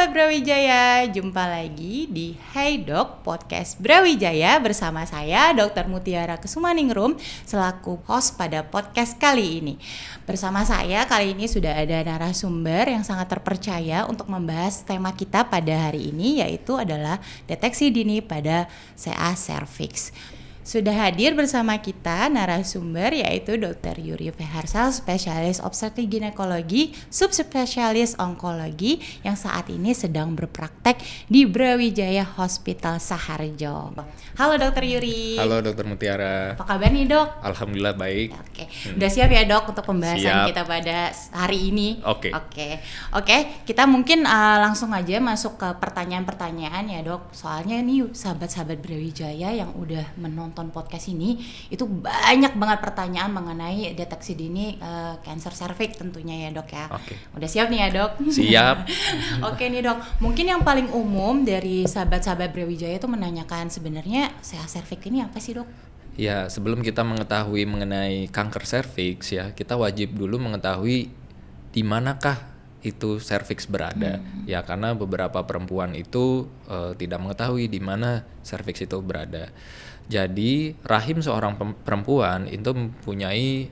sahabat Brawijaya, jumpa lagi di Hai Dok Podcast Brawijaya bersama saya Dr. Mutiara Kesumaningrum selaku host pada podcast kali ini. Bersama saya kali ini sudah ada narasumber yang sangat terpercaya untuk membahas tema kita pada hari ini, yaitu adalah deteksi dini pada CA cervix. Sudah hadir bersama kita narasumber yaitu Dr. Yuri Feharsal, spesialis obstetrik ginekologi, subspesialis onkologi yang saat ini sedang berpraktek di Brawijaya Hospital Saharjo. Halo Dr. Yuri. Halo Dr. Mutiara. Apa kabar nih Dok? Alhamdulillah baik. Oke, udah siap ya Dok untuk pembahasan Siap. kita pada hari ini? Oke. Kita mungkin langsung aja masuk ke pertanyaan-pertanyaan ya Dok. Soalnya nih sahabat-sahabat Brawijaya yang udah menonton podcast ini itu banyak banget pertanyaan mengenai deteksi dini kanker serviks tentunya ya Dok ya. Oke. Udah siap nih ya Dok? Siap. Oke nih Dok, mungkin yang paling umum dari sahabat-sahabat Brawijaya itu menanyakan sebenarnya CA cervix ini apa sih Dok? Ya, sebelum kita mengetahui mengenai kanker serviks ya, kita wajib dulu mengetahui di manakah itu serviks berada. Ya, karena beberapa perempuan itu tidak mengetahui di mana serviks itu berada. Jadi, rahim seorang perempuan itu mempunyai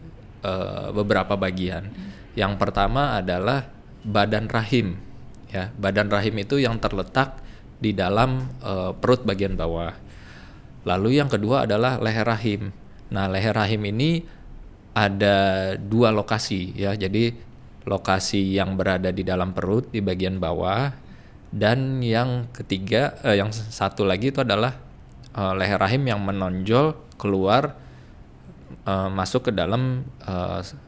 beberapa bagian. Yang pertama adalah badan rahim. Ya, badan rahim itu yang terletak di dalam perut bagian bawah. Lalu yang kedua adalah leher rahim. Nah, leher rahim ini ada dua lokasi ya. Jadi lokasi yang berada di dalam perut di bagian bawah, dan yang ketiga yang satu lagi itu adalah leher rahim yang menonjol keluar masuk ke dalam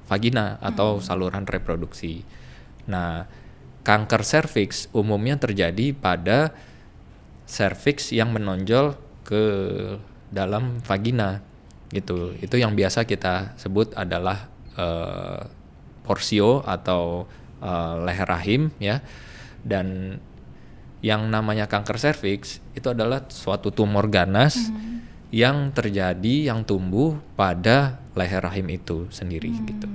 vagina atau saluran reproduksi. Nah, kanker serviks umumnya terjadi pada serviks yang menonjol ke dalam vagina gitu. Itu yang biasa kita sebut adalah porsio atau leher rahim ya. Dan yang namanya kanker serviks itu adalah suatu tumor ganas yang terjadi, yang tumbuh pada leher rahim itu sendiri gitu.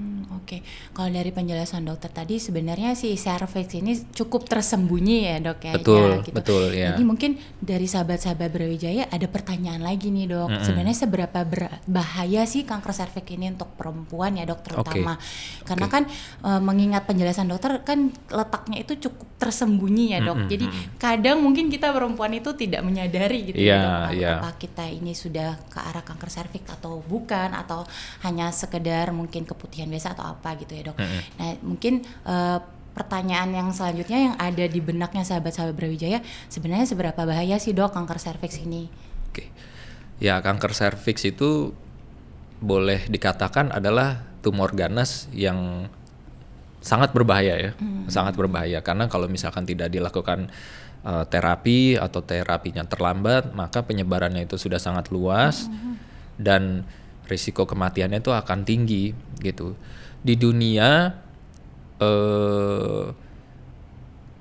Oke, kalau dari penjelasan dokter tadi sebenarnya si cervix ini cukup tersembunyi ya Dok ya. Betul ya. Jadi mungkin dari sahabat-sahabat Brawijaya ada pertanyaan lagi nih Dok. Sebenarnya seberapa bahaya sih kanker cervix ini untuk perempuan ya Dok terutama. Karena kan mengingat penjelasan dokter kan letaknya itu cukup tersembunyi ya Dok. Jadi kadang mungkin kita perempuan itu tidak menyadari gitu ya Dok. Apakah kita ini sudah ke arah kanker cervix atau bukan, atau hanya sekedar mungkin keputihan biasa atau apa gitu ya Dok. Nah mungkin pertanyaan yang selanjutnya yang ada di benaknya sahabat-sahabat Brawijaya, sebenarnya seberapa bahaya sih Dok kanker serviks ini? Oke. Ya, kanker serviks itu boleh dikatakan adalah tumor ganas yang sangat berbahaya ya. Sangat berbahaya karena kalau misalkan tidak dilakukan terapi atau terapinya terlambat, maka penyebarannya itu sudah sangat luas dan risiko kematiannya itu akan tinggi gitu. Di dunia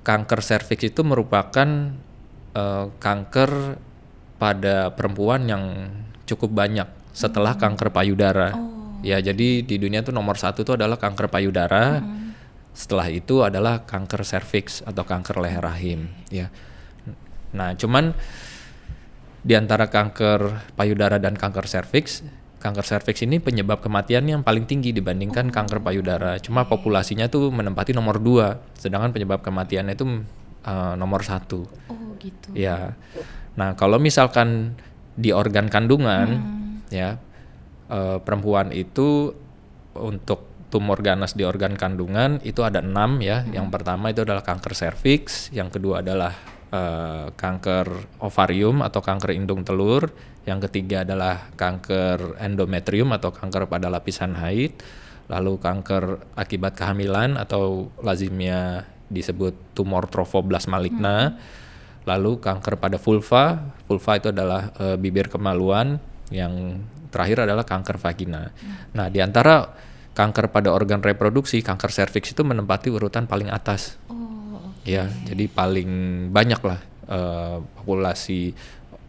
kanker serviks itu merupakan kanker pada perempuan yang cukup banyak setelah kanker payudara. Ya, jadi di dunia itu nomor 1 itu adalah kanker payudara. Setelah itu adalah kanker serviks atau kanker leher rahim. Ya. Nah, cuman di antara kanker payudara dan kanker serviks ini penyebab kematian yang paling tinggi dibandingkan kanker payudara. Cuma populasinya tuh menempati nomor 2, sedangkan penyebab kematiannya itu nomor 1. Oh gitu. Ya. Nah, kalau misalkan di organ kandungan, ya perempuan itu untuk tumor ganas di organ kandungan itu ada 6 ya. Yang pertama itu adalah kanker serviks, yang kedua adalah kanker ovarium atau kanker indung telur, yang ketiga adalah kanker endometrium atau kanker pada lapisan haid, lalu kanker akibat kehamilan atau lazimnya disebut tumor trophoblas maligna, lalu kanker pada vulva itu adalah bibir kemaluan, yang terakhir adalah kanker vagina. Nah, di antara kanker pada organ reproduksi, kanker serviks itu menempati urutan paling atas. Ya, jadi paling banyak lah populasi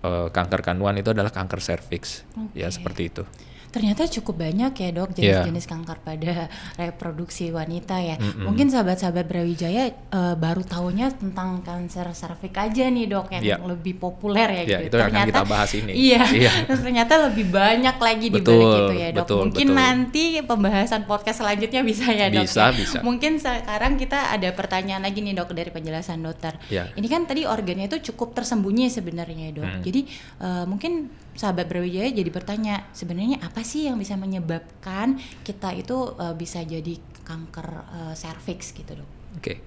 kanker kandungan itu adalah kanker serviks. Ya, seperti itu. Ternyata cukup banyak ya dok jenis-jenis kanker pada reproduksi wanita ya. Mungkin sahabat-sahabat Brawijaya baru tahunya tentang kanker serviks aja nih dok yang lebih populer ya gitu. Itu yang akan kita bahas ini. Iya. Ternyata lebih banyak lagi di balik itu ya dok. Mungkin nanti pembahasan podcast selanjutnya bisa ya dok. Bisa. Mungkin sekarang kita ada pertanyaan lagi nih dok dari penjelasan dokter. Ini kan tadi organnya itu cukup tersembunyi sebenarnya dok. Jadi mungkin sahabat Brawijaya jadi bertanya, sebenarnya apa sih yang bisa menyebabkan kita itu bisa jadi kanker serviks gitu dok? Oke.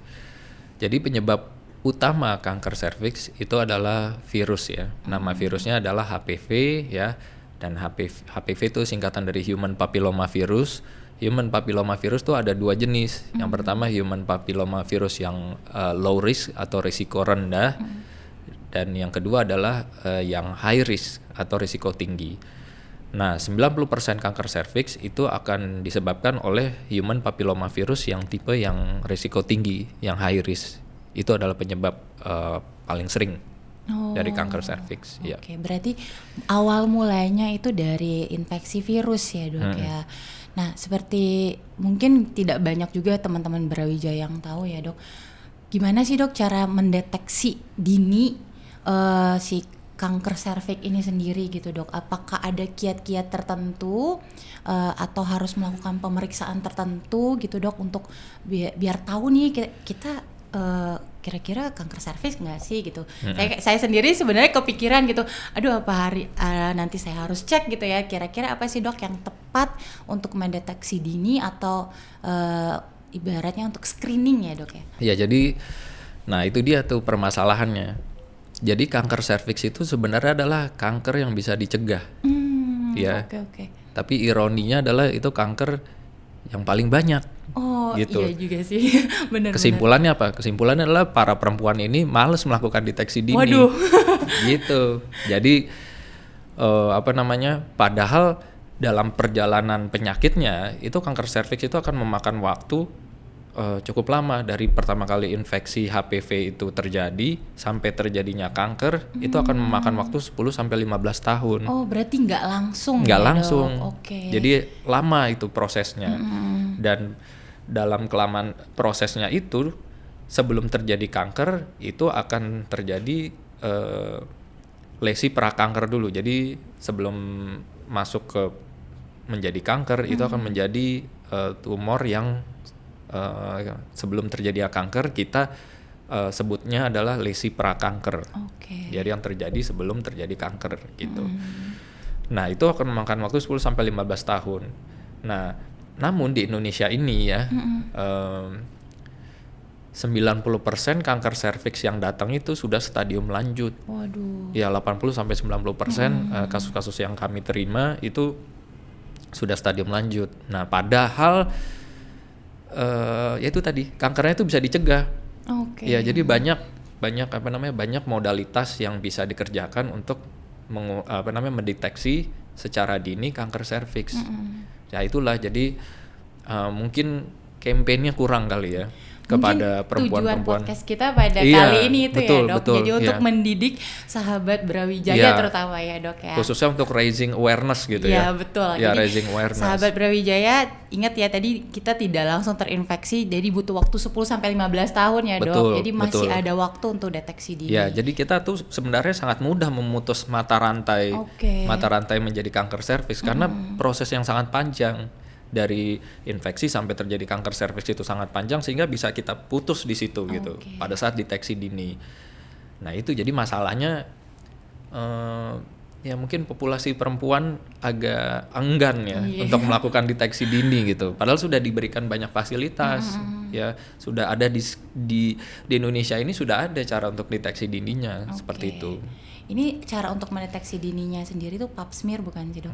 Jadi penyebab utama kanker serviks itu adalah virus ya. Nama virusnya adalah HPV ya. Dan HPV itu singkatan dari Human Papilloma Virus. Human Papilloma Virus itu ada 2 jenis. Yang pertama Human Papilloma Virus yang low risk atau risiko rendah. Dan yang kedua adalah yang high risk atau risiko tinggi. Nah, 90% kanker serviks itu akan disebabkan oleh human papilloma virus yang tipe yang risiko tinggi, yang high risk. Itu adalah penyebab paling sering dari kanker serviks. Oke, berarti awal mulanya itu dari infeksi virus ya dok ya. Nah, seperti mungkin tidak banyak juga teman-teman Brawijaya yang tahu ya dok. Gimana sih dok cara mendeteksi dini si kanker serviks ini sendiri gitu dok? Apakah ada kiat-kiat tertentu atau harus melakukan pemeriksaan tertentu gitu dok untuk biar tahu nih kita kira-kira kanker serviks nggak sih gitu? Saya sendiri sebenarnya kepikiran gitu, aduh nanti saya harus cek gitu ya, kira-kira apa sih dok yang tepat untuk mendeteksi dini atau ibaratnya untuk screening ya dok ya? Ya jadi, nah itu dia tuh permasalahannya. Jadi kanker serviks itu sebenarnya adalah kanker yang bisa dicegah, ya. Oke. Tapi ironinya adalah itu kanker yang paling banyak. Gitu. Iya juga sih, benar. Kesimpulannya apa? Kesimpulannya adalah para perempuan ini malas melakukan deteksi dini. Waduh. Gitu. Jadi padahal dalam perjalanan penyakitnya itu kanker serviks itu akan memakan waktu cukup lama dari pertama kali infeksi HPV itu terjadi sampai terjadinya kanker itu akan memakan waktu 10 sampai 15 tahun. Oh, berarti nggak langsung. Nggak langsung. Oke. Jadi lama itu prosesnya. Dan dalam kelamaan prosesnya itu sebelum terjadi kanker itu akan terjadi lesi prakanker dulu. Jadi sebelum masuk ke menjadi kanker itu akan menjadi tumor yang sebelum terjadi kanker kita sebutnya adalah lesi prakanker. Jadi yang terjadi sebelum terjadi kanker gitu. Nah, itu akan memakan waktu 10 sampai 15 tahun. Nah, namun di Indonesia ini ya 90% kanker serviks yang datang itu sudah stadium lanjut. Waduh. Ya 80 sampai 90% kasus-kasus yang kami terima itu sudah stadium lanjut. Nah, padahal ya itu tadi kankernya itu bisa dicegah. Ya jadi banyak modalitas yang bisa dikerjakan untuk mendeteksi secara dini kanker serviks. Ya itulah jadi mungkin kampanye kurang kali ya kepada perempuan-perempuan. Tujuan podcast kita pada kali ini itu ya dok. Jadi untuk mendidik sahabat Brawijaya terutama ya dok ya. Khususnya untuk raising awareness gitu ya. Iya betul. Ya, jadi raising awareness. Sahabat Brawijaya ingat ya tadi kita tidak langsung terinfeksi, jadi butuh waktu 10 sampai 15 tahun ya dok. Jadi masih ada waktu untuk deteksi dini. Ya, jadi kita tuh sebenarnya sangat mudah memutus mata rantai menjadi kanker serviks karena proses yang sangat panjang. Dari infeksi sampai terjadi kanker serviks itu sangat panjang sehingga bisa kita putus di situ gitu pada saat deteksi dini. Nah itu jadi masalahnya ya mungkin populasi perempuan agak enggan ya untuk melakukan deteksi dini gitu. Padahal sudah diberikan banyak fasilitas ya, sudah ada di Indonesia ini sudah ada cara untuk deteksi dininya seperti itu. Ini cara untuk mendeteksi dininya sendiri tuh pap smear bukan sih dok?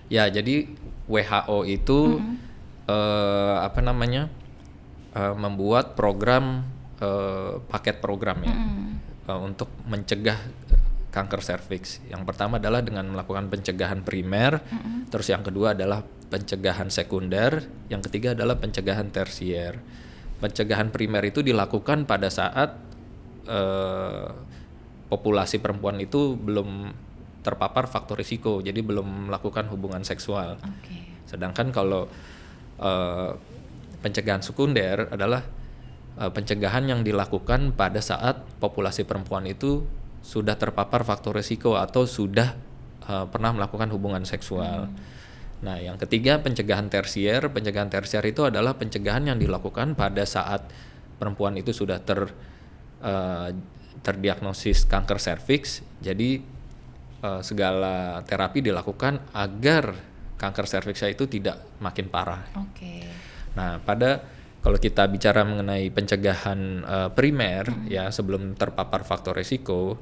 Ya jadi WHO itu membuat program paket program ya untuk mencegah kanker serviks. Yang pertama adalah dengan melakukan pencegahan primer, terus yang kedua adalah pencegahan sekunder, yang ketiga adalah pencegahan tersier. Pencegahan primer itu dilakukan pada saat populasi perempuan itu belum terpapar faktor risiko, jadi belum melakukan hubungan seksual. Oke. Sedangkan kalau pencegahan sekunder adalah pencegahan yang dilakukan pada saat populasi perempuan itu sudah terpapar faktor risiko atau sudah pernah melakukan hubungan seksual. Nah, yang ketiga pencegahan tersier. Pencegahan tersier itu adalah pencegahan yang dilakukan pada saat perempuan itu sudah terdiagnosis kanker serviks. Jadi segala terapi dilakukan agar kanker serviksnya itu tidak makin parah. Oke. Nah, kalau kita bicara mengenai pencegahan primer ya sebelum terpapar faktor risiko,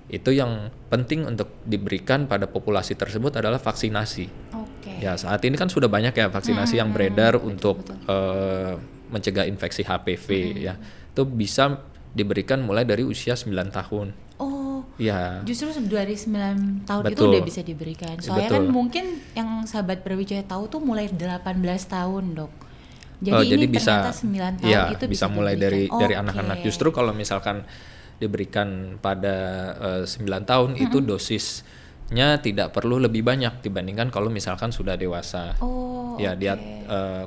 itu yang penting untuk diberikan pada populasi tersebut adalah vaksinasi. Oke. Ya, saat ini kan sudah banyak ya vaksinasi yang beredar untuk mencegah infeksi HPV ya. Itu bisa diberikan mulai dari usia 9 tahun. Oh, ya. Justru dari 9 tahun itu Betul. udah bisa diberikan. Soalnya Betul. kan mungkin yang sahabat Brawijaya tahu tuh mulai 18 tahun, Dok. Jadi ini jadi bisa, ternyata 9 tahun ya, itu bisa mulai diberikan. dari anak-anak. Justru kalau misalkan diberikan pada 9 tahun itu dosisnya tidak perlu lebih banyak dibandingkan kalau misalkan sudah dewasa. Oh, ya, dia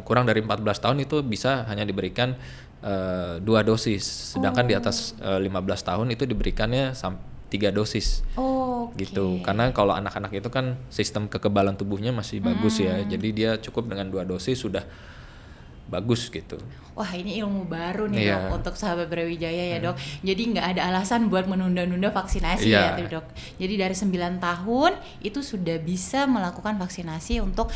kurang dari 14 tahun itu bisa hanya diberikan 2 dosis, sedangkan di atas 15 tahun itu diberikannya 3 dosis. Gitu. Karena kalau anak-anak itu kan sistem kekebalan tubuhnya masih bagus ya. Jadi dia cukup dengan 2 dosis sudah bagus gitu. Wah, ini ilmu baru nih Dok untuk sahabat Brawijaya ya Dok. Jadi nggak ada alasan buat menunda-nunda vaksinasi ya Dok. Jadi dari 9 tahun itu sudah bisa melakukan vaksinasi untuk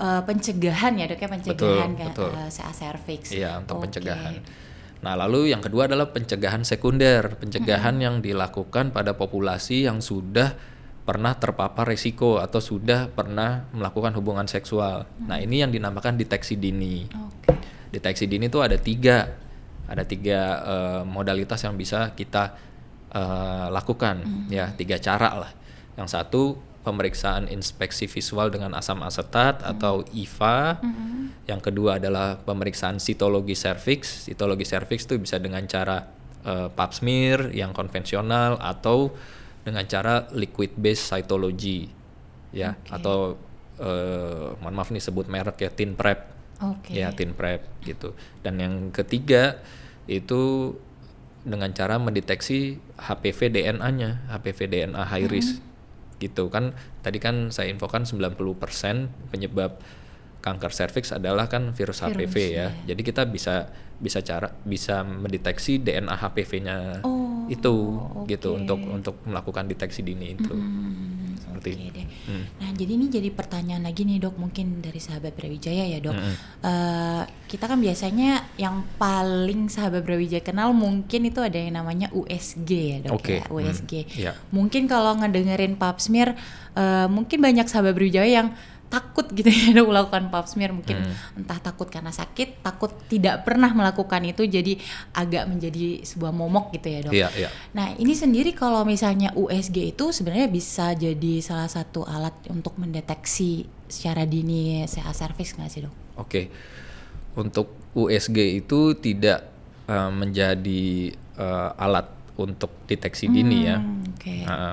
pencegahan ya Dok ya, pencegahan CA cervix. Iya, untuk pencegahan. Nah, lalu yang kedua adalah pencegahan sekunder, pencegahan yang dilakukan pada populasi yang sudah pernah terpapar risiko atau sudah pernah melakukan hubungan seksual. Nah, ini yang dinamakan deteksi dini. Deteksi dini itu ada tiga modalitas yang bisa kita lakukan, ya 3 cara lah. Yang satu pemeriksaan inspeksi visual dengan asam asetat atau IVA. Yang kedua adalah pemeriksaan sitologi serviks. Sitologi serviks itu bisa dengan cara pap smear yang konvensional atau dengan cara liquid based cytology ya, atau mohon maaf nih sebut merek ya, TinPrep. Ya, TinPrep gitu. Dan yang ketiga itu dengan cara mendeteksi HPV DNA-nya, HPV DNA high risk. Gitu kan, tadi kan saya infokan 90% penyebab kanker serviks adalah kan virus HPV ya. Jadi kita bisa mendeteksi DNA HPV-nya gitu untuk melakukan deteksi dini itu. Nah, jadi ini jadi pertanyaan lagi nih Dok, mungkin dari sahabat Brawijaya ya Dok. Kita kan biasanya yang paling sahabat Brawijaya kenal mungkin itu ada yang namanya USG ya Dok ya, USG. Mungkin kalau ngedengerin pap smear, mungkin banyak sahabat Brawijaya yang takut gitu ya Dok melakukan pap smear, mungkin entah takut karena sakit, takut tidak pernah melakukan itu, jadi agak menjadi sebuah momok gitu ya Dok. Nah, ini sendiri kalau misalnya USG itu sebenarnya bisa jadi salah satu alat untuk mendeteksi secara dini CA cervix nggak sih Dok? Untuk USG itu tidak menjadi alat untuk deteksi dini ya.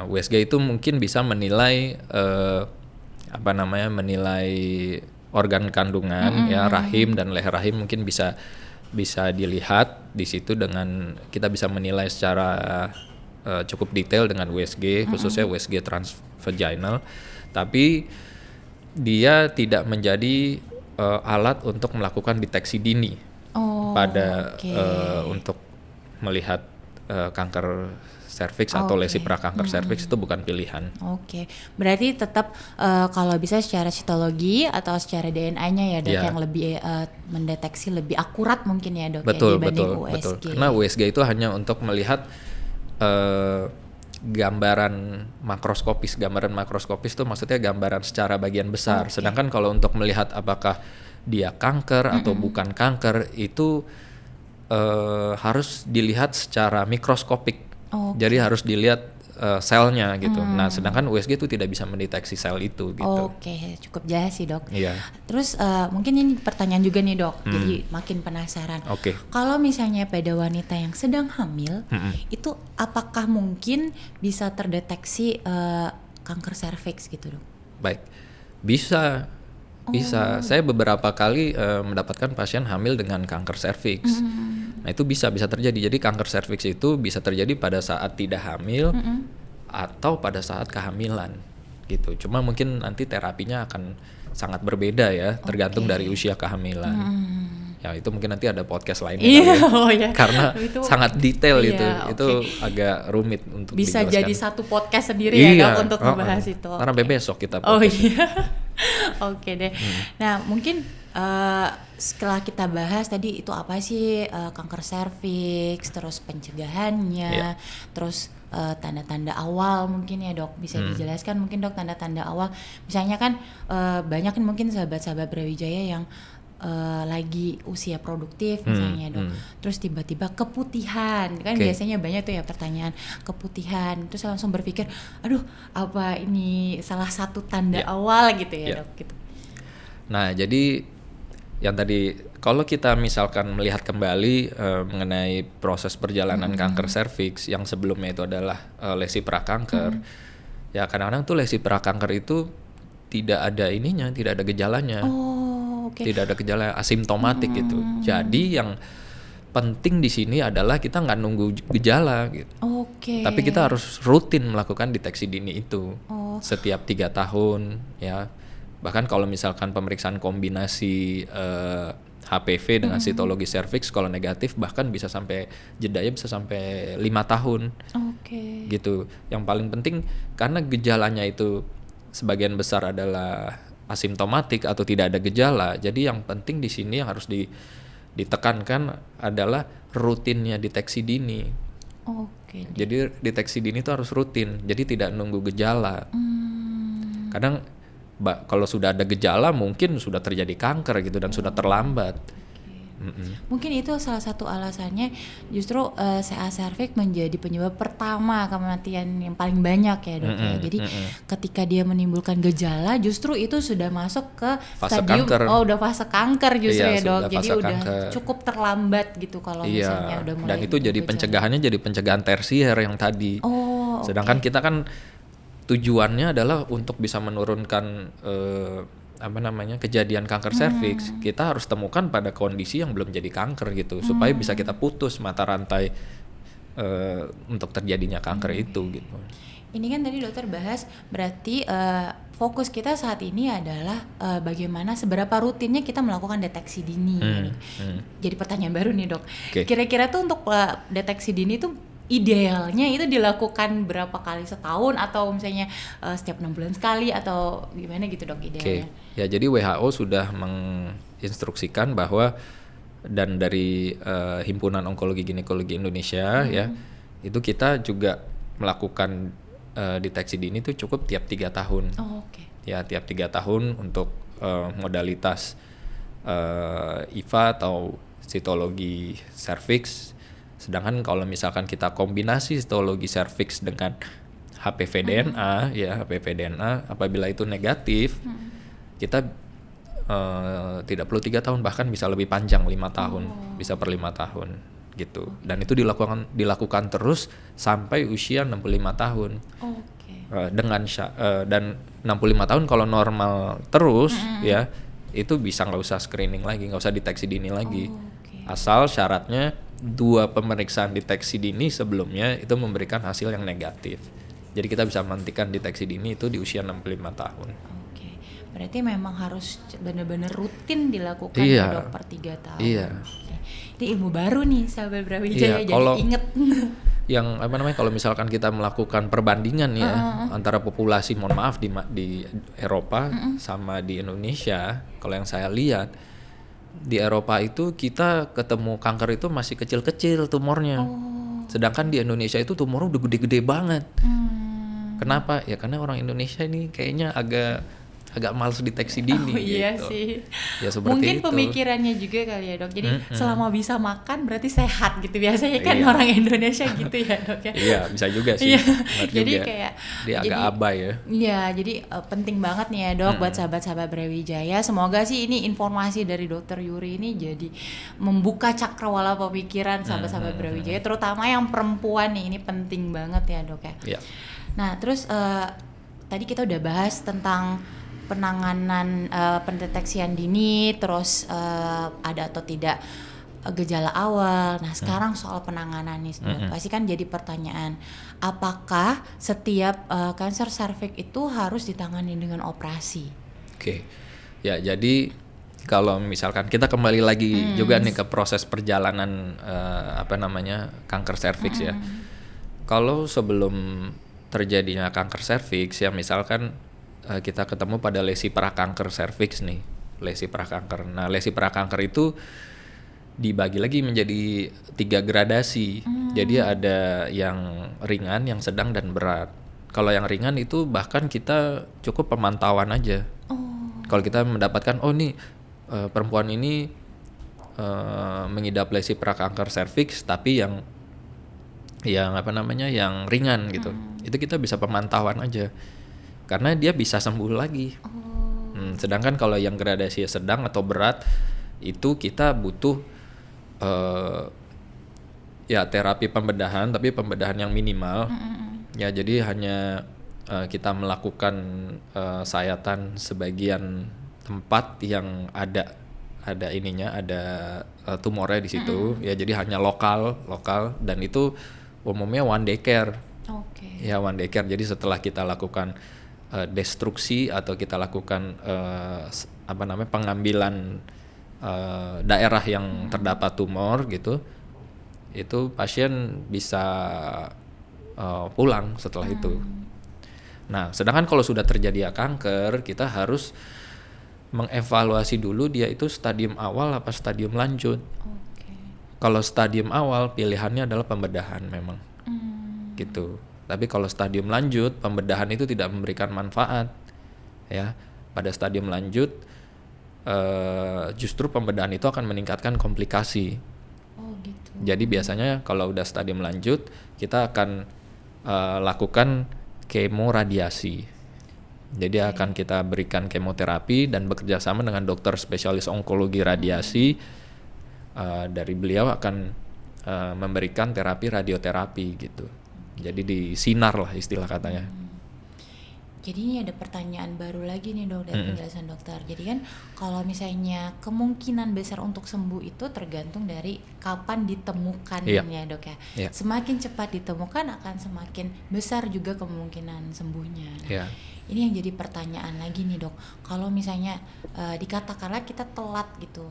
USG itu mungkin bisa menilai menilai organ kandungan ya, rahim dan leher rahim mungkin bisa dilihat di situ, dengan kita bisa menilai secara cukup detail dengan USG, khususnya USG transvaginal. Tapi dia tidak menjadi alat untuk melakukan deteksi dini untuk melihat kanker serviks atau lesi prakanker serviks, itu bukan pilihan. Berarti tetap kalau bisa secara sitologi atau secara DNA-nya ya Dok, yang lebih mendeteksi lebih akurat mungkin ya Dok, dibanding USG. Karena USG itu hanya untuk melihat gambaran makroskopis. Gambaran makroskopis itu maksudnya gambaran secara bagian besar. Sedangkan kalau untuk melihat apakah dia kanker atau bukan kanker, itu harus dilihat secara mikroskopik. Jadi harus dilihat selnya gitu. Nah, sedangkan USG itu tidak bisa mendeteksi sel itu gitu. Oke, cukup jelas sih dok. Iya. Terus mungkin ini pertanyaan juga nih dok, jadi makin penasaran. Oke. Kalau misalnya pada wanita yang sedang hamil, itu apakah mungkin bisa terdeteksi kanker serviks gitu dok? Baik, bisa. Saya beberapa kali mendapatkan pasien hamil dengan kanker serviks. Nah itu bisa terjadi. Jadi kanker serviks itu bisa terjadi pada saat tidak hamil atau pada saat kehamilan gitu. Cuma mungkin nanti terapinya akan sangat berbeda ya, tergantung dari usia kehamilan. Ya itu mungkin nanti ada podcast lainnya kali ya. Karena itu, sangat detail itu agak rumit untuk bisa dijelaskan. jadi satu podcast sendiri ya dok untuk membahas itu. Karena besok kita podcast. Oh iya. Oke deh. Nah mungkin setelah kita bahas tadi itu apa sih kanker serviks, terus pencegahannya, terus tanda-tanda awal mungkin ya dok, bisa dijelaskan mungkin dok tanda-tanda awal. Misalnya kan banyak kan mungkin sahabat-sahabat Brawijaya yang lagi usia produktif misalnya dok, terus tiba-tiba keputihan kan biasanya banyak tuh ya pertanyaan keputihan, terus langsung berpikir aduh apa ini salah satu tanda awal gitu ya dok gitu. Nah jadi yang tadi kalau kita misalkan melihat kembali mengenai proses perjalanan kanker serviks yang sebelumnya itu adalah lesi prakanker, ya kadang-kadang tuh lesi prakanker itu tidak ada ininya, tidak ada gejalanya. Tidak ada gejala asimptomatik gitu. Jadi yang penting di sini adalah kita nggak nunggu gejala gitu. Tapi kita harus rutin melakukan deteksi dini itu setiap 3 tahun ya. Bahkan kalau misalkan pemeriksaan kombinasi HPV dengan sitologi serviks kalau negatif bahkan bisa sampai jedanya bisa sampai 5 tahun. Gitu. Yang paling penting karena gejalanya itu sebagian besar adalah asimptomatik atau tidak ada gejala. Jadi yang penting di sini yang harus ditekankan adalah rutinnya deteksi dini. Jadi deteksi dini itu harus rutin. Jadi tidak nunggu gejala. Kadang kalau sudah ada gejala mungkin sudah terjadi kanker gitu dan sudah terlambat. Mungkin itu salah satu alasannya justru CA cervix menjadi penyebab pertama kematian yang paling banyak ya dok ya. Jadi ketika dia menimbulkan gejala justru itu sudah masuk ke fase stadium kanker. Udah fase kanker justru ya dok. Jadi udah kanker. Cukup terlambat gitu kalau misalnya udah mulai. Dan itu jadi pencegahannya jadi pencegahan tersier yang tadi. Sedangkan kita kan tujuannya adalah untuk bisa menurunkan kejadian kanker serviks. Kita harus temukan pada kondisi yang belum jadi kanker gitu supaya bisa kita putus mata rantai untuk terjadinya kanker itu gitu. Ini kan tadi dokter bahas berarti fokus kita saat ini adalah bagaimana seberapa rutinnya kita melakukan deteksi dini. Jadi pertanyaan baru nih dok. Kira-kira tuh untuk deteksi dini tuh idealnya itu dilakukan berapa kali setahun atau misalnya setiap 6 bulan sekali atau gimana gitu dok idealnya? Ya jadi WHO sudah menginstruksikan bahwa dan dari Himpunan Onkologi Ginekologi Indonesia ya itu kita juga melakukan deteksi dini itu cukup tiap 3 tahun. Ya tiap 3 tahun untuk modalitas IVA atau sitologi serviks. Sedangkan kalau misalkan kita kombinasi histologi serviks dengan HPV DNA, ya HPV DNA, apabila itu negatif, kita tidak perlu 3 tahun, bahkan bisa lebih panjang 5 tahun, bisa per 5 tahun gitu. Dan itu dilakukan terus sampai usia 65 tahun. Dan 65 tahun kalau normal terus, ya itu bisa nggak usah screening lagi, nggak usah deteksi dini lagi. Asal syaratnya 2 pemeriksaan deteksi dini sebelumnya itu memberikan hasil yang negatif. Jadi kita bisa menghentikan deteksi dini itu di usia 65 tahun. Berarti memang harus benar-benar rutin dilakukan ya dok per 3 tahun. Ini ilmu baru nih sahabat Brawijaya, jadi inget. Yang kalau misalkan kita melakukan perbandingan ya antara populasi, mohon maaf di Eropa sama di Indonesia, kalau yang saya lihat di Eropa itu kita ketemu kanker itu masih kecil-kecil tumornya. Sedangkan di Indonesia itu tumornya udah gede-gede banget. Kenapa? Ya karena orang Indonesia ini kayaknya agak agak malas deteksi dini Iya gitu. sih. Ya seperti Mungkin itu. pemikirannya juga kali ya dok. Jadi selama bisa makan berarti sehat gitu. Biasanya kan Iya. orang Indonesia gitu ya dok ya. Iya, bisa juga sih. Iya. Benar Jadi juga. kayak Dia agak abai ya. Iya, jadi penting banget nih ya dok buat sahabat-sahabat Brawijaya. Semoga sih ini informasi dari Dokter Yuri ini jadi membuka cakrawala pemikiran sahabat-sahabat Brawijaya, terutama yang perempuan nih. Ini penting banget ya dok ya. Iya. Nah terus tadi kita udah bahas tentang penanganan pendeteksian dini, terus ada atau tidak gejala awal. Nah sekarang soal penanganan nih, pasti kan jadi pertanyaan, apakah setiap kanker serviks itu harus ditangani dengan operasi? Oke. Ya, jadi kalau misalkan kita kembali lagi juga nih ke proses perjalanan kanker serviks ya. Kalau sebelum terjadinya kanker serviks ya, misalkan kita ketemu pada lesi prakanker serviks nih, lesi prakanker. Nah, lesi prakanker itu dibagi lagi menjadi 3 gradasi. Jadi ada yang ringan, yang sedang, dan berat. Kalau yang ringan itu bahkan kita cukup pemantauan aja. Kalau kita mendapatkan nih perempuan ini mengidap lesi prakanker serviks tapi yang ringan gitu. Itu kita bisa pemantauan aja. Karena dia bisa sembuh lagi. Sedangkan kalau yang gradasi sedang atau berat itu kita butuh terapi pembedahan, tapi pembedahan yang minimal. Ya, jadi hanya kita melakukan sayatan sebagian tempat yang ada tumornya di situ. Ya, jadi hanya lokal dan itu umumnya one day care. Ya, one day care. Jadi setelah kita lakukan destruksi atau kita lakukan pengambilan daerah yang terdapat tumor gitu, itu pasien bisa pulang setelah itu. Nah, sedangkan kalau sudah terjadi kanker, kita harus mengevaluasi dulu dia itu stadium awal apa stadium lanjut. Kalau stadium awal pilihannya adalah pembedahan memang, gitu. Tapi kalau stadium lanjut, pembedahan itu tidak memberikan manfaat. Ya, pada stadium lanjut justru pembedahan itu akan meningkatkan komplikasi. Gitu. Jadi biasanya kalau udah stadium lanjut, kita akan lakukan kemoradiasi. Jadi akan kita berikan kemoterapi dan bekerja sama dengan dokter spesialis onkologi radiasi. Dari beliau akan memberikan terapi radioterapi gitu. Jadi disinar lah istilah katanya. Jadi ini ada pertanyaan baru lagi nih dok dari penjelasan dokter. Jadi kan kalau misalnya kemungkinan besar untuk sembuh itu tergantung dari kapan ditemukannya dok ya. Semakin cepat ditemukan akan semakin besar juga kemungkinan sembuhnya. Nah, ini yang jadi pertanyaan lagi nih dok. Kalau misalnya dikatakanlah kita telat gitu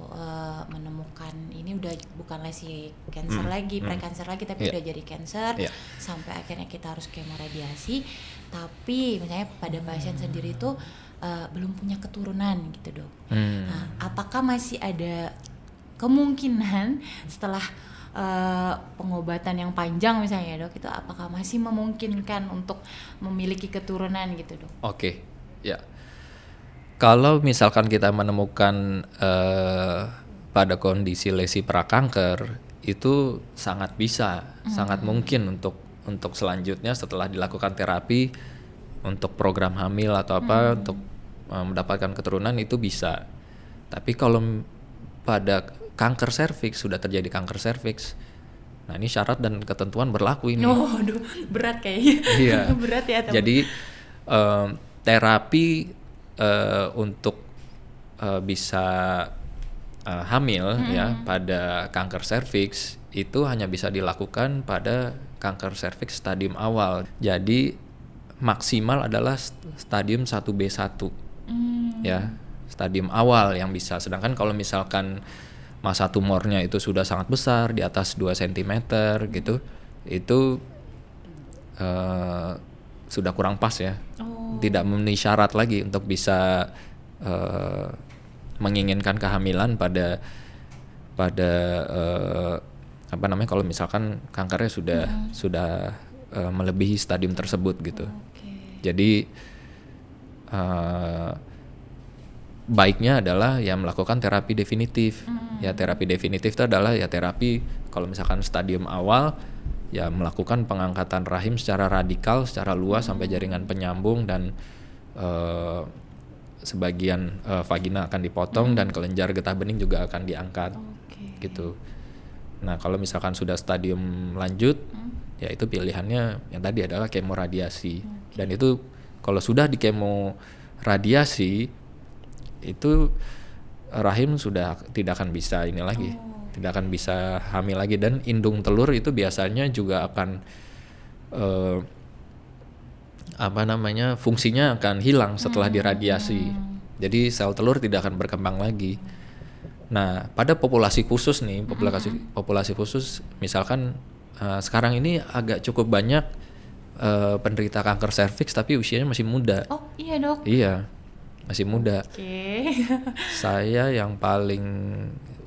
menemukan ini udah bukan lesi cancer lagi, pre-cancer lagi, tapi udah jadi cancer sampai akhirnya kita harus kemoradiasi. Tapi misalnya pada pasien sendiri itu belum punya keturunan gitu dok. Nah, apakah masih ada kemungkinan setelah pengobatan yang panjang misalnya dok, itu apakah masih memungkinkan untuk memiliki keturunan gitu dok? Oke, ya. Kalau misalkan kita menemukan pada kondisi lesi prakanker itu sangat bisa, sangat mungkin untuk selanjutnya setelah dilakukan terapi untuk program hamil atau untuk mendapatkan keturunan itu bisa. Tapi kalau pada kanker serviks, sudah terjadi kanker serviks, nah ini syarat dan ketentuan berlaku ini. Aduh, berat kayaknya. Iya. Berat ya teman. Jadi terapi untuk bisa hamil ya pada kanker serviks itu hanya bisa dilakukan pada kanker serviks stadium awal. Jadi maksimal adalah stadium 1B1. Ya, stadium awal yang bisa. Sedangkan kalau misalkan masa tumornya itu sudah sangat besar, di atas 2 cm gitu, itu sudah kurang pas ya. Tidak memenuhi syarat lagi untuk bisa menginginkan kehamilan pada kalau misalkan kankernya sudah melebihi stadium tersebut gitu. Jadi baiknya adalah ya melakukan terapi definitif. Ya terapi definitif itu adalah ya terapi kalau misalkan stadium awal ya melakukan pengangkatan rahim secara radikal, secara luas sampai jaringan penyambung dan sebagian vagina akan dipotong dan kelenjar getah bening juga akan diangkat. Gitu. Nah, kalau misalkan sudah stadium lanjut ya itu pilihannya yang tadi adalah kemoradiasi. Dan itu kalau sudah di kemo radiasi itu rahim sudah tidak akan bisa ini lagi, tidak akan bisa hamil lagi, dan indung telur itu biasanya juga akan fungsinya akan hilang setelah diradiasi. Jadi sel telur tidak akan berkembang lagi. Nah, pada populasi khusus nih, populasi khusus misalkan sekarang ini agak cukup banyak penderita kanker serviks tapi usianya masih muda. Oh iya dok? Iya, masih muda. Saya yang paling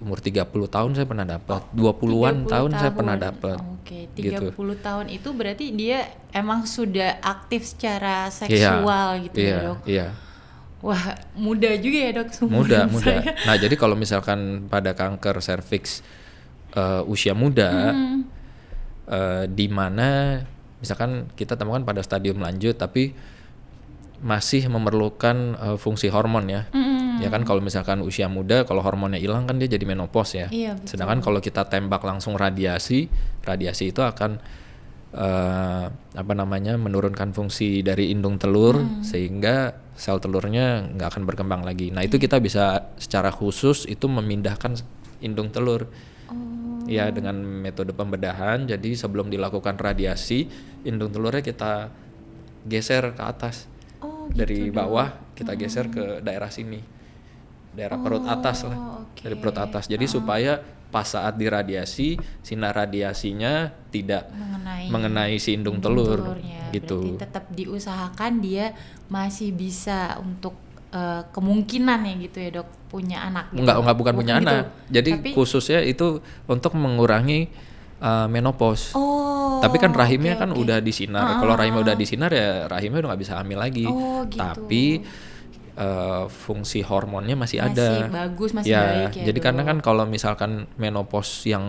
umur 30 tahun saya pernah dapat, 20-an tahun saya pernah dapat. 30 gitu. Tahun itu berarti dia emang sudah aktif secara seksual gitu ya dok? Iya. Wah, muda juga ya dok? Muda. Nah, jadi kalau misalkan pada kanker serviks usia muda, di mana misalkan kita temukan pada stadium lanjut tapi masih memerlukan fungsi hormon ya. Ya kan kalau misalkan usia muda, kalau hormonnya hilang kan dia jadi menopause ya. Iya, betul. Sedangkan kalau kita tembak langsung radiasi itu akan menurunkan fungsi dari indung telur sehingga sel telurnya nggak akan berkembang lagi. Nah, itu kita bisa secara khusus itu memindahkan indung telur. Ya, dengan metode pembedahan. Jadi sebelum dilakukan radiasi, indung telurnya kita geser ke atas. Dari bawah kita geser ke daerah sini. Daerah perut atas lah. Dari perut atas. Jadi supaya pas saat diradiasi, sinar radiasinya tidak mengenai si indung telur gitu. Berarti tetap diusahakan dia masih bisa untuk kemungkinan ya gitu ya dok punya anak gitu. Enggak bukan punya gitu. Anak. Jadi khususnya itu untuk mengurangi menopause. Tapi kan rahimnya kan udah disinar. Kalau rahimnya udah disinar ya rahimnya udah nggak bisa hamil lagi. Gitu. Tapi fungsi hormonnya masih Masih ada. bagus, masih baik ya. Jadi karena kan kalau misalkan menopause yang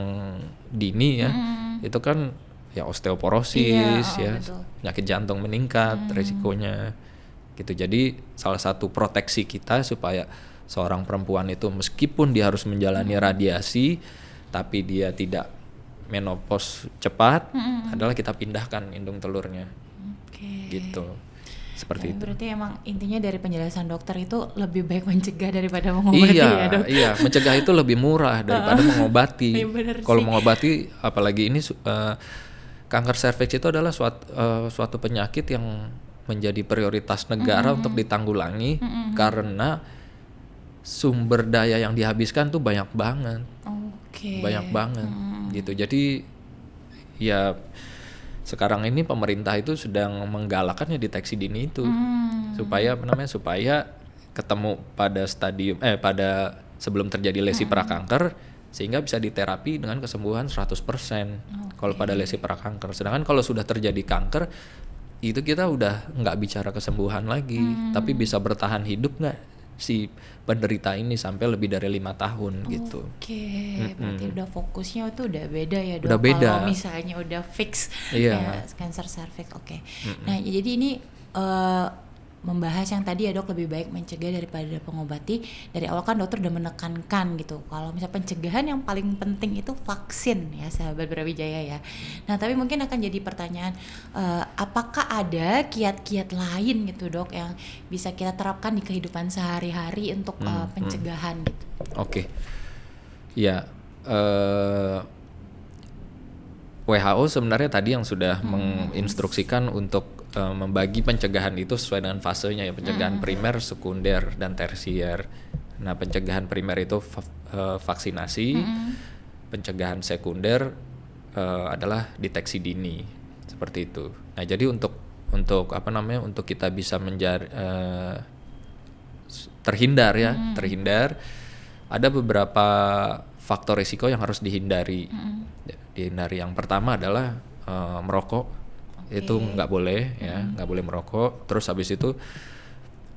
dini ya, itu kan ya osteoporosis penyakit jantung meningkat resikonya. Gitu. Jadi salah satu proteksi kita supaya seorang perempuan itu meskipun dia harus menjalani radiasi tapi dia tidak menopause cepat adalah kita pindahkan indung telurnya. Gitu. Seperti itu. Berarti emang intinya dari penjelasan dokter itu lebih baik mencegah daripada mengobati ya dok? Iya, mencegah itu lebih murah daripada mengobati. Kalau mengobati, apalagi ini kanker serviks itu adalah suatu penyakit yang menjadi prioritas negara untuk ditanggulangi karena sumber daya yang dihabiskan tuh banyak banget. Banyak banget gitu. Jadi ya sekarang ini pemerintah itu sedang menggalakkan deteksi dini itu supaya supaya ketemu pada stadium pada sebelum terjadi lesi prakanker sehingga bisa diterapi dengan kesembuhan 100%. Kalau pada lesi prakanker. Sedangkan kalau sudah terjadi kanker itu kita udah nggak bicara kesembuhan lagi, tapi bisa bertahan hidup nggak si penderita ini sampai lebih dari 5 tahun gitu. Berarti udah fokusnya itu udah beda ya dok. Udah beda. Kalau misalnya udah fix ya cancer cervix. Nah jadi ini membahas yang tadi ya dok lebih baik mencegah daripada pengobati. Dari awal kan dokter udah menekankan gitu kalau misalnya pencegahan yang paling penting itu vaksin ya sahabat Brawijaya ya. Nah tapi mungkin akan jadi pertanyaan apakah ada kiat-kiat lain gitu dok yang bisa kita terapkan di kehidupan sehari-hari untuk pencegahan gitu. Ya WHO sebenarnya tadi yang sudah menginstruksikan untuk membagi pencegahan itu sesuai dengan fasenya ya, pencegahan primer, sekunder, dan tersier. Nah, pencegahan primer itu vaksinasi, pencegahan sekunder adalah deteksi dini, seperti itu. Nah, jadi untuk kita bisa terhindar ada beberapa faktor risiko yang harus dihindari. Yang pertama adalah merokok. Itu nggak boleh ya, nggak boleh merokok. Terus habis itu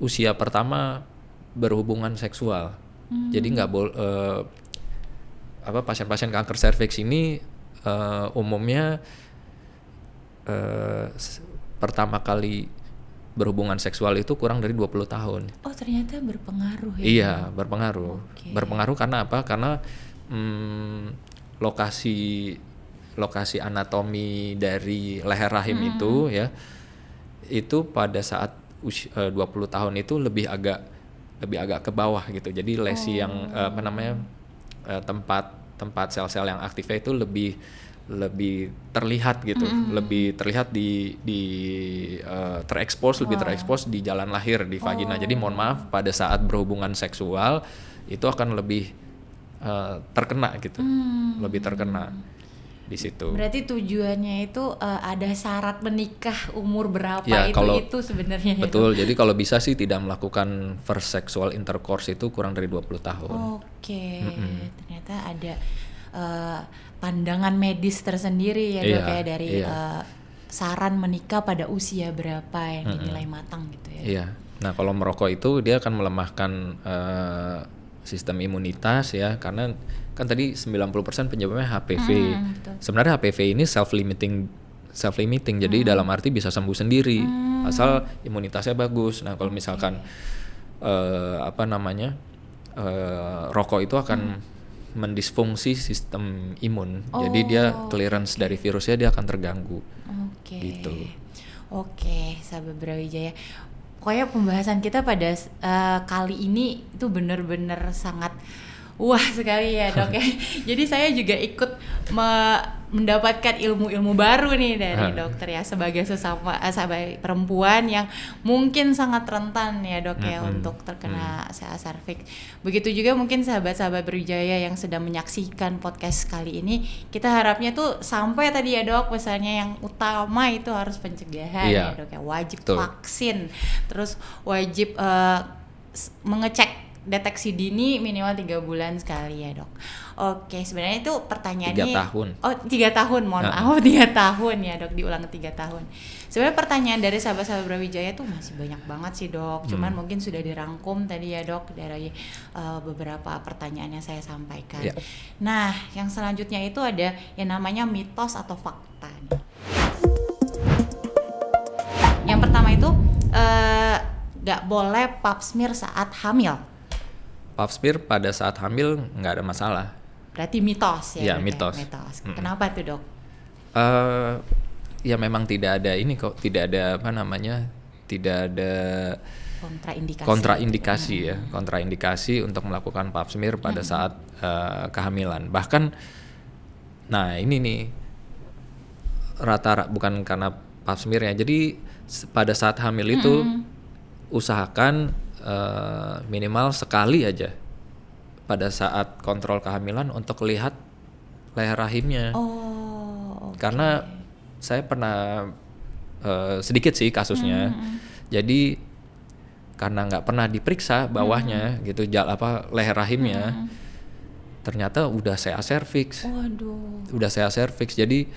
usia pertama berhubungan seksual. Jadi nggak boleh pasien-pasien kanker serviks ini umumnya pertama kali berhubungan seksual itu kurang dari 20 tahun. Oh, ternyata berpengaruh ya. Iya, berpengaruh. Oke. Berpengaruh karena apa? Karena lokasi anatomi dari leher rahim itu ya, itu pada saat 20 tahun itu lebih agak ke bawah gitu. Jadi lesi yang tempat sel-sel yang aktifnya itu lebih terlihat gitu, lebih terlihat terekspos, lebih terekspos di jalan lahir, di vagina. Jadi mohon maaf, pada saat berhubungan seksual itu akan lebih terkena gitu, lebih terkena di situ. Berarti tujuannya itu ada syarat menikah umur berapa Ya, itu sebenarnya. Betul. Jadi kalau bisa sih tidak melakukan first sexual intercourse itu kurang dari 20 tahun. Oke. Ternyata ada pandangan medis tersendiri ya dok ya dari saran menikah pada usia berapa yang dinilai matang gitu ya. Iya. Nah kalau merokok itu dia akan melemahkan sistem imunitas ya, karena kan tadi 90% penyebabnya HPV. Sebenarnya HPV ini self limiting jadi dalam arti bisa sembuh sendiri asal imunitasnya bagus. Nah kalau misalkan rokok itu akan mendisfungsi sistem imun, jadi dia clearance dari virusnya dia akan terganggu. Gitu. Oke, sahabat Brawijaya. Pokoknya pembahasan kita pada kali ini itu benar-benar sangat wah sekali ya dok ya. Jadi saya juga ikut mendapatkan ilmu-ilmu baru nih dari dokter ya, sebagai sebagai perempuan yang mungkin sangat rentan ya dok ya untuk terkena CA cervix. Begitu juga mungkin sahabat-sahabat Brawijaya yang sedang menyaksikan podcast kali ini, kita harapnya tuh sampai tadi ya dok, pesannya yang utama itu harus pencegahan ya dok ya, wajib vaksin, terus wajib mengecek deteksi dini minimal 3 bulan sekali ya dok. Oke, sebenarnya itu pertanyaannya 3 tahun. Oh 3 tahun, mohon maaf 3 tahun ya dok, diulang 3 tahun. Sebenarnya pertanyaan dari sahabat-sahabat Brawijaya tuh masih banyak banget sih dok. Cuman mungkin sudah dirangkum tadi ya dok dari beberapa pertanyaan yang saya sampaikan. Nah, yang selanjutnya itu ada yang namanya mitos atau fakta nih. Yang pertama itu nggak boleh pap smear saat hamil. Pap smear pada saat hamil nggak ada masalah. Berarti mitos ya? Iya, mitos. Kenapa tuh dok? Ya memang tidak ada tidak ada kontraindikasi untuk melakukan pap smear pada saat kehamilan. Bahkan, nah ini nih rata-rata bukan karena pap smear ya. Jadi pada saat hamil itu usahakan minimal sekali aja pada saat kontrol kehamilan untuk lihat leher rahimnya. Karena saya pernah sedikit sih kasusnya. Jadi karena nggak pernah diperiksa bawahnya gitu, leher rahimnya, ternyata udah CA cervix. Udah CA cervix. Jadi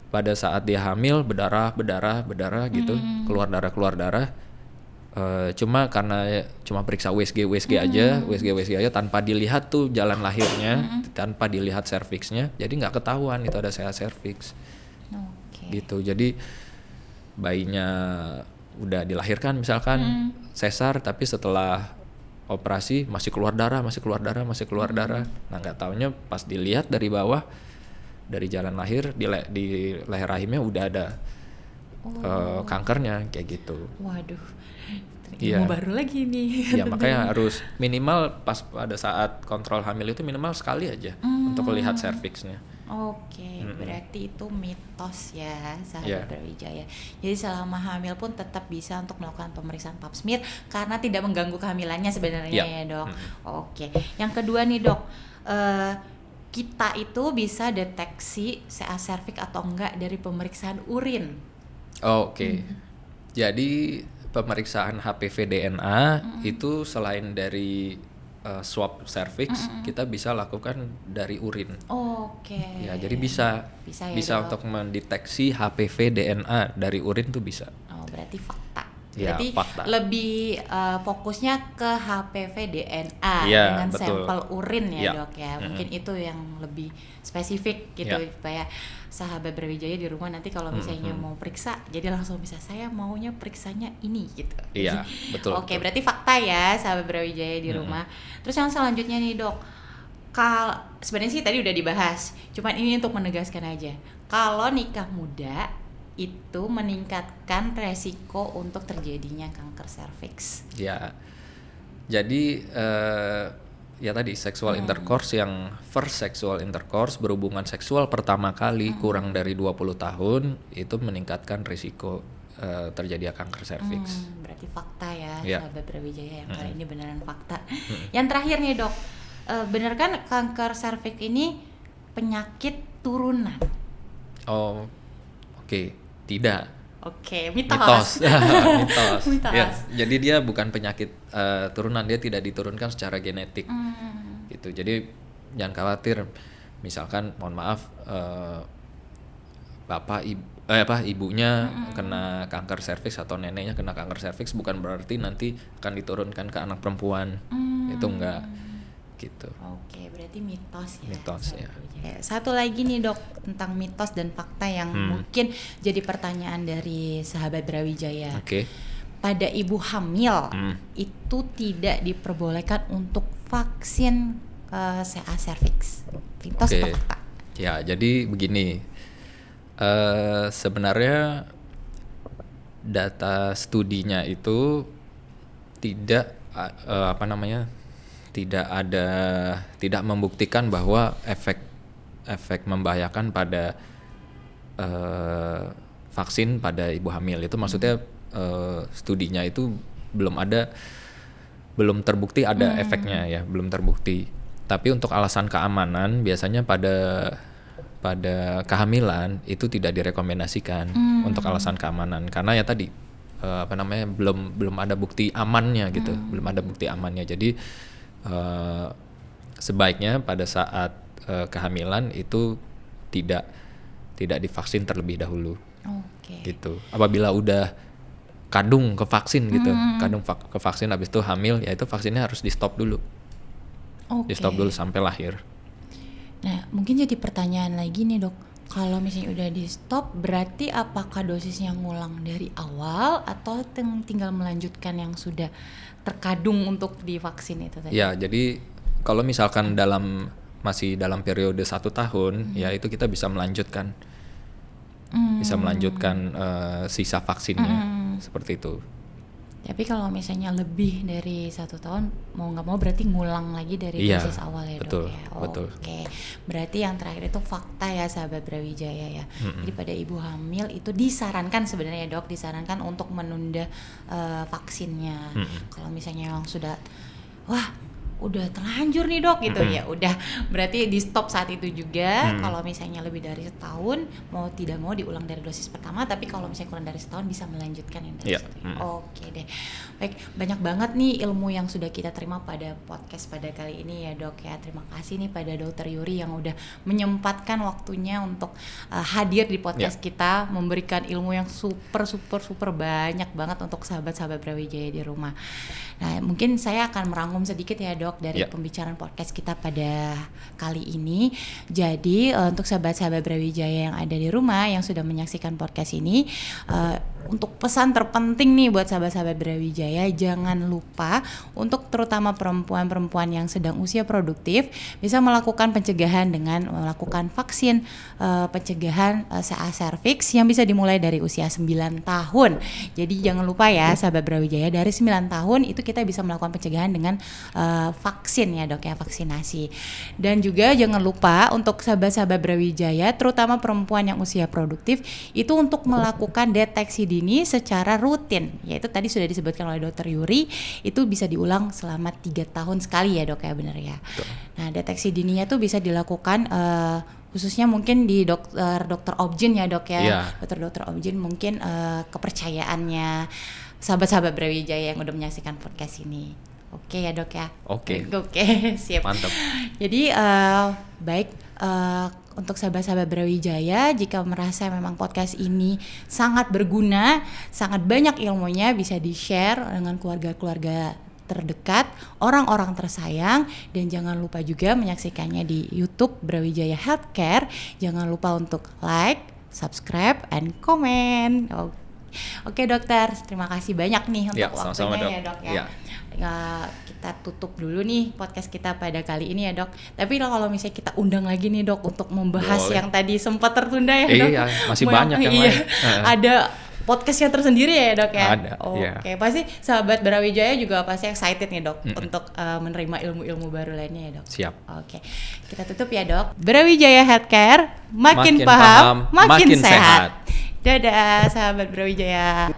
pada saat dia hamil berdarah gitu, keluar darah. Cuma karena cuma periksa USG aja tanpa dilihat tuh jalan lahirnya, tanpa dilihat cervixnya, jadi nggak ketahuan itu ada CA cervix. Gitu. Jadi bayinya udah dilahirkan misalkan sesar, tapi setelah operasi masih keluar darah. Nah nggak taunya pas dilihat dari bawah, dari jalan lahir di leher rahimnya udah ada kankernya kayak gitu. Waduh. Ilmu baru lagi nih. Iya, makanya harus minimal pas pada saat kontrol hamil itu minimal sekali aja untuk lihat cervixnya. Oke, berarti itu mitos ya sahabat Brawijaya. Jadi selama hamil pun tetap bisa untuk melakukan pemeriksaan pap smear karena tidak mengganggu kehamilannya sebenarnya ya dok. Oke, yang kedua nih dok, kita itu bisa deteksi CA cervix atau enggak dari pemeriksaan urin. Oke. Jadi pemeriksaan HPV DNA itu selain dari swab cervix, kita bisa lakukan dari urin. Ya, jadi bisa ya, untuk mendeteksi HPV DNA dari urin tuh bisa. Berarti fakta. Ya, Berarti fakta. lebih fokusnya ke HPV DNA Ya, dengan betul. sampel urin ya, Ya. Dok ya. Mungkin itu yang lebih spesifik gitu Ya. supaya sahabat Brawijaya di rumah nanti kalau misalnya mau periksa, jadi langsung bisa saya maunya periksanya ini gitu. Iya, betul. Oke, betul. berarti fakta ya sahabat Brawijaya di rumah. Terus yang selanjutnya nih, Dok. Sebenarnya sih tadi udah dibahas, cuman ini untuk menegaskan aja. Kalau nikah muda itu meningkatkan resiko untuk terjadinya kanker serviks. Ya. Jadi ya tadi sexual intercourse yang first sexual intercourse, berhubungan seksual pertama kali kurang dari 20 tahun itu meningkatkan risiko terjadinya kanker serviks. Berarti fakta ya, Ya. sahabat Brawijaya, yang kali ini beneran fakta. Yang terakhir nih, Dok. Bener kan kanker serviks ini penyakit turunan? Oh, oke. Tidak. Oke, Mitos. Mitos. Mitos. Ya, jadi dia bukan penyakit turunan, dia tidak diturunkan secara genetik. Gitu. Jadi jangan khawatir. Misalkan mohon maaf ibunya kena kanker serviks atau neneknya kena kanker serviks, bukan berarti nanti akan diturunkan ke anak perempuan. Itu enggak gitu. Oke, berarti mitos ya. Mitos, ya. Satu lagi nih, Dok, tentang mitos dan fakta yang mungkin jadi pertanyaan dari sahabat Brawijaya. Oke. Pada ibu hamil itu tidak diperbolehkan untuk vaksin CA cervix. Mitos Oke. atau fakta? Ya, jadi begini. Sebenarnya data studinya itu tidak tidak membuktikan bahwa efek membahayakan pada vaksin pada ibu hamil. Itu maksudnya studinya itu belum terbukti ada efeknya ya, belum terbukti. Tapi untuk alasan keamanan biasanya pada kehamilan itu tidak direkomendasikan untuk alasan keamanan, karena ya tadi belum ada bukti amannya gitu, belum ada bukti amannya. Jadi sebaiknya pada saat kehamilan itu tidak divaksin terlebih dahulu. Oke. Gitu. Apabila udah kadung ke vaksin gitu, ke vaksin habis itu hamil, ya itu vaksinnya harus di stop dulu. Oke. Di stop dulu sampai lahir. Nah, mungkin jadi pertanyaan lagi nih, Dok. Kalau misalnya udah di stop, berarti apakah dosisnya ngulang dari awal atau tinggal melanjutkan yang sudah terkadung untuk divaksin itu tadi? Ya, jadi kalau misalkan masih dalam periode 1 tahun, ya itu kita bisa melanjutkan, sisa vaksinnya, seperti itu. Tapi kalau misalnya lebih dari 1 tahun, mau nggak mau berarti ngulang lagi dari Iya, dosis awal ya, betul, Dok ya. betul. Oke, berarti yang terakhir itu fakta ya, sahabat Brawijaya ya. Jadi pada ibu hamil itu disarankan sebenarnya, Dok, disarankan untuk menunda vaksinnya. Kalau misalnya yang sudah, udah terlanjur nih, Dok, gitu ya, udah berarti di stop saat itu juga. Kalau misalnya lebih dari 1 tahun, mau tidak mau diulang dari dosis pertama, tapi kalau misalnya kurang dari 1 tahun bisa melanjutkan yang dosis itu. Oke deh, baik, banyak banget nih ilmu yang sudah kita terima pada podcast pada kali ini ya, Dok ya. Terima kasih nih pada Dokter Yuri yang udah menyempatkan waktunya untuk hadir di podcast kita, memberikan ilmu yang super banyak banget untuk sahabat-sahabat Brawijaya di rumah. Nah, mungkin saya akan merangkum sedikit ya, Dok, dari pembicaraan podcast kita pada kali ini. Jadi untuk sahabat-sahabat Brawijaya yang ada di rumah yang sudah menyaksikan podcast ini, untuk pesan terpenting nih buat sahabat-sahabat Brawijaya, jangan lupa untuk terutama perempuan-perempuan yang sedang usia produktif bisa melakukan pencegahan dengan melakukan vaksin pencegahan CA cervix yang bisa dimulai dari usia 9 tahun. Jadi jangan lupa ya sahabat Brawijaya, dari 9 tahun itu kita bisa melakukan pencegahan dengan vaksin ya, Dok ya, vaksinasi. Dan juga jangan lupa untuk sahabat-sahabat Brawijaya terutama perempuan yang usia produktif itu untuk melakukan deteksi dini secara rutin, yaitu tadi sudah disebutkan oleh Dokter Yuri, itu bisa diulang selama 3 tahun sekali ya, Dok ya, benar ya. Betul. Nah, deteksi dininya tuh bisa dilakukan khususnya mungkin di dokter Objin ya, Dok ya. Dokter Objin mungkin kepercayaannya sahabat-sahabat Brawijaya yang udah menyaksikan podcast ini. Oke ya dok ya. Oke. Oke, siap. Mantap. Jadi baik, untuk sahabat-sahabat Brawijaya, jika merasa memang podcast ini sangat berguna, sangat banyak ilmunya, bisa di-share dengan keluarga-keluarga terdekat, orang-orang tersayang, dan jangan lupa juga menyaksikannya di YouTube Brawijaya Healthcare. Jangan lupa untuk like, subscribe, and comment. Oke dokter, terima kasih banyak nih untuk waktunya ya dok ya. Kita tutup dulu nih podcast kita pada kali ini ya dok. Tapi kalau misalnya kita undang lagi nih dok untuk membahas yang tadi sempat tertunda ya dok. Iya, masih banyak yang lain. Ada podcastnya tersendiri ya dok ya. Ada. Oke, pasti sahabat Brawijaya juga pasti excited nih dok untuk menerima ilmu-ilmu baru lainnya ya dok. Siap. Oke, kita tutup ya dok. Brawijaya Healthcare, makin paham, makin sehat. Dadah sahabat Brawijaya.